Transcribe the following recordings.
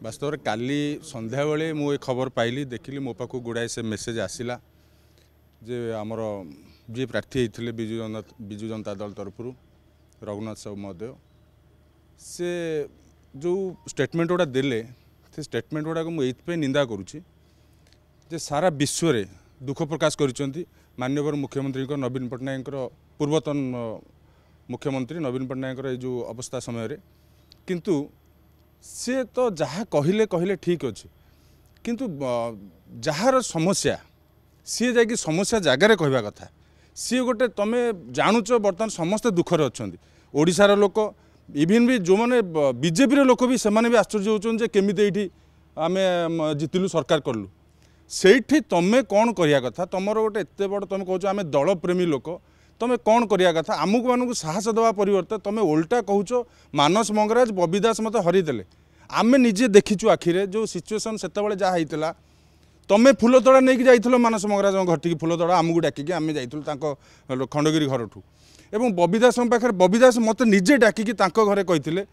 वास्तव में काली संध्या बेले मु खबर पाइली देखिली मो पाक गुड़ाए से मेसेज आसला जे आमर जी प्रार्थी होते विजु जनता दल तरफ रघुनाथ साहू महोदय से जो स्टेटमेंट गुड़ा देले से स्टेटमेंट गुड़ा मुझे निंदा करुच्ची जे सारा विश्व रे दुख प्रकाश कर माननीय मुख्यमंत्री नवीन पट्टनायक पूर्वतन मुख्यमंत्री नवीन पट्टनायक जो अवस्था समय किंतु सी तो जहाँ कहले कहले ठीक अच्छे किंतु जार समस्या सी जा समस्या जगार कहवा कथा सी गोटे तुम जानुच बर्तमान समस्ते दुखर अच्छा ओडिशार लोक इवन भी जो मैंने बीजेपी लोक भी से भी आश्चर्य होती केमी ये आम जितिलु सरकार कलु से तुम कौन करिया कथा तुम गोटे एत बड़ तुम कौच आम दल प्रेमी लोक तुम कौन करिया कथा आमुक मानक साहस देवा परिवर्ते तुम उल्टा कहूच मानस मंगराज बबी दास मत हरईदे आम निजे देखीचु आखिरे जो सिचुएसन से जहाँ होता तुम फूलतोड़ा नहीं जाइल मानस मंगराज घटी फूलतोड़ा आमको डाकिकी आम जाइलु खंडगिरी घर ठू एवं बबी दास पाखे बबी दास मत निजे डाकिकी घरे कहते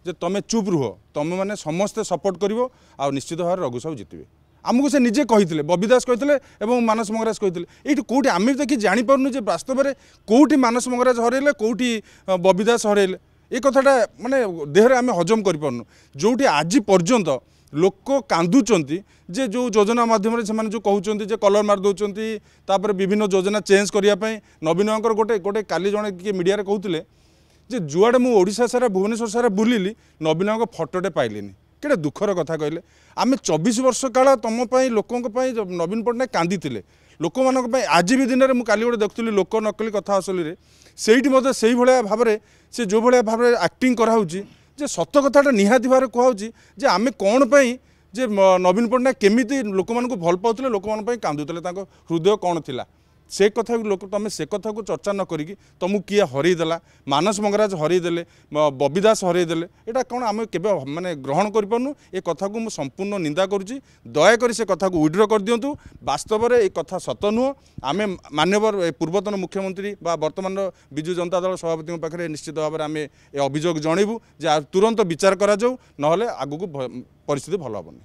जे तुम चुप रुह तुम मैंने समस्ते सपोर्ट कर निश्चित भाव रघु साहू जितबे आमको से निजे कहते बबी दास कहते मानस मंगराज कहते ये कौटी आम देखिए जापरनु जे वास्तव में कौटी मानस मंगराज हरैले कौटी बबी दास हरैले ये कथाटा माने देहरे आम हजम करूँ जो आज पर्यंत लोक कांदुचंती जे जो योजना माध्यम से जो कहते कलर मार दौरान विभिन्न योजना चेंज करने नवीन गोटे गोटे काली जड़े किए मीडिया कहते जे जुआड़े मुझे ओडिशा सारा भुवनेश्वर सारा बुलिली नवीन फटोटे पाइलिनी केड़े दुखर कथा कहले आम 24 वर्ष काल तुम लोकों नवीन पट्टनायक कांदी लोक मान आज भी दिन में मुझे गोटे देखुली लोक नकली कथा असली से से भाव में से जो भाया भाव में आक्टिंग कराऊँगी जे सत कथाटा निहाती भाव कहूँ जे आम कौन पाई जे नवीन पट्टनायक केमी लोक मानक भल पाते लोक मान कांदुले हृदय कौन थिला से कथा लोक तुम से कथा को चर्चा न करी तुमको किए हरईदेला मानस मंगराज हरईदे बबी दास हरईदे यहाँ कौन आम के माने ग्रहण करूँ ये कथा को संपूर्ण निंदा करुँची दयाकोरी से कथा को विड्र कर दिंतु वास्तव में ये कथा सत नुह आम माननीय पूर्वतन मुख्यमंत्री वर्तमान विजु जनता दल सभापति पाखे निश्चित भाव में आम ये अभियोग जनइबू जे तुरंत विचार करा जाऊ नहले आगु परिस्थिति भल हेनी।